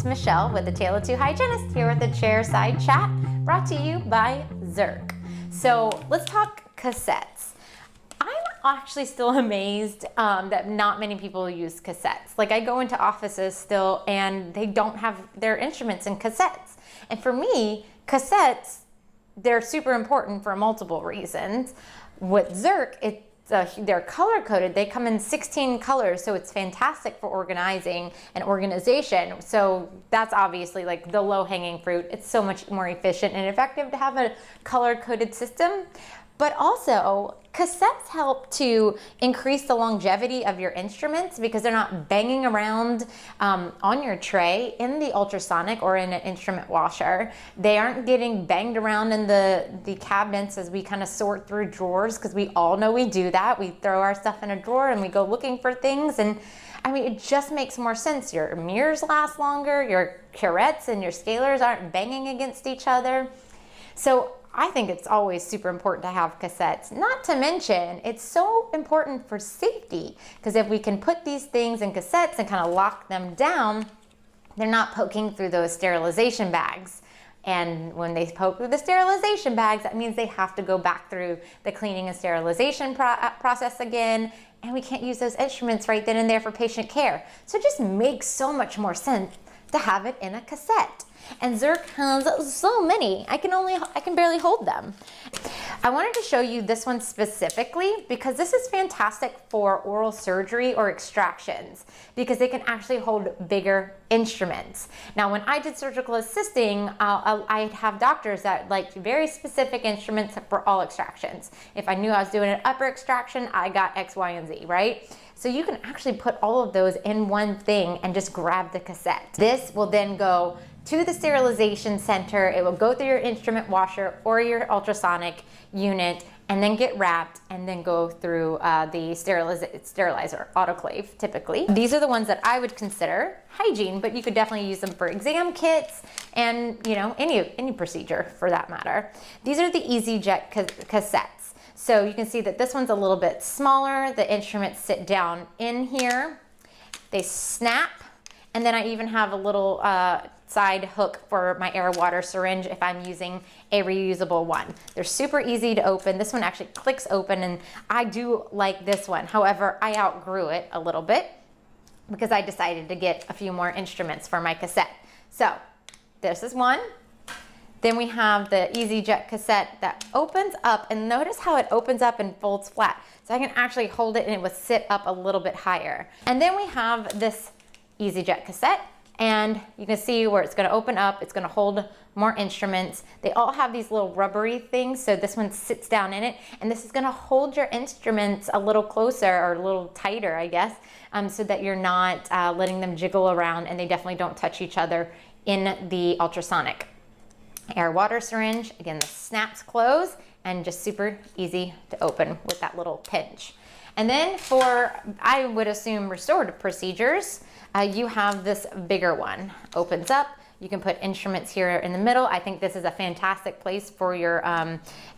Michelle with the Tale of Two Hygienists here with the Chairside Chat, brought to you by Zerk. So let's talk cassettes. I'm actually still amazed that not many people use cassettes. Like, I go into offices still and they don't have their instruments in cassettes. And for me, cassettes, they're super important for multiple reasons. With Zerk, they're color coded. They come in 16 colors, so it's fantastic for organizing and organization. So that's obviously like the low hanging fruit. It's so much more efficient and effective to have a color coded system. But also, cassettes help to increase the longevity of your instruments because they're not banging around on your tray in the ultrasonic or in an instrument washer. They aren't getting banged around in the cabinets as we kind of sort through drawers, because we all know we do that. We throw our stuff in a drawer and we go looking for things, and I mean, it just makes more sense. Your mirrors last longer, your curettes and your scalers aren't banging against each other. So I think it's always super important to have cassettes. Not to mention, it's so important for safety, because if we can put these things in cassettes and kind of lock them down, they're not poking through those sterilization bags. And when they poke through the sterilization bags, that means they have to go back through the cleaning and sterilization process again, and we can't use those instruments right then and there for patient care. So it just makes so much more sense to have it in a cassette. And Zerk has so many, I can barely hold them. I wanted to show you this one specifically because this is fantastic for oral surgery or extractions, because they can actually hold bigger instruments. Now, when I did surgical assisting, I'd have doctors that liked very specific instruments for all extractions. If I knew I was doing an upper extraction, I got X, Y, and Z, right? So you can actually put all of those in one thing and just grab the cassette. This will then go to the sterilization center. It will go through your instrument washer or your ultrasonic unit and then get wrapped and then go through the sterilizer autoclave typically. These are the ones that I would consider hygiene, but you could definitely use them for exam kits and, you know, any procedure for that matter. These are the EasyJet cassettes. So you can see that this one's a little bit smaller. The instruments sit down in here. They snap, and then I even have a little side hook for my air water syringe if I'm using a reusable one. They're super easy to open. This one actually clicks open, and I do like this one. However, I outgrew it a little bit because I decided to get a few more instruments for my cassette. So this is one. Then we have the EasyJet cassette that opens up, and notice how it opens up and folds flat. So I can actually hold it and it will sit up a little bit higher. And then we have this EasyJet cassette, and you can see where it's going to open up. It's going to hold more instruments. They all have these little rubbery things, so this one sits down in it, and this is going to hold your instruments a little closer or a little tighter, I guess, so that you're not letting them jiggle around, and they definitely don't touch each other in the ultrasonic. Air water syringe, again, the snaps close and just super easy to open with that little pinch. And then for, I would assume, restorative procedures, you have this bigger one. Opens up, you can put instruments here in the middle. I think this is a fantastic place for your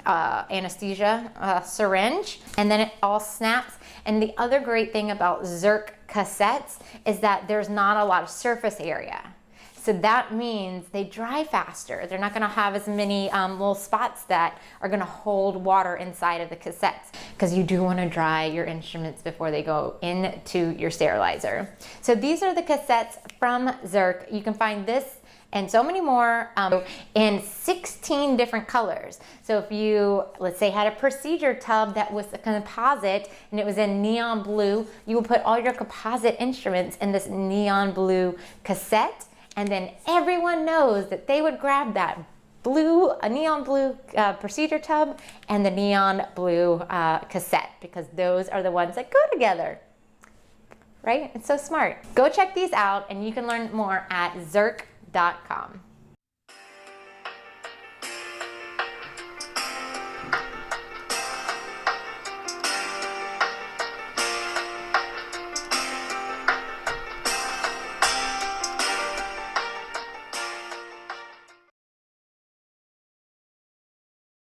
anesthesia syringe. And then it all snaps. And the other great thing about Zerk cassettes is that there's not a lot of surface area. So that means they dry faster. They're not gonna have as many little spots that are gonna hold water inside of the cassettes, because you do wanna dry your instruments before they go into your sterilizer. So these are the cassettes from Zerk. You can find this and so many more in 16 different colors. So if you, let's say, had a procedure tub that was a composite and it was in neon blue, you will put all your composite instruments in this neon blue cassette. And then everyone knows that they would grab that neon blue procedure tub and the neon blue cassette, because those are the ones that go together, right? It's so smart. Go check these out, and you can learn more at Zerk.com.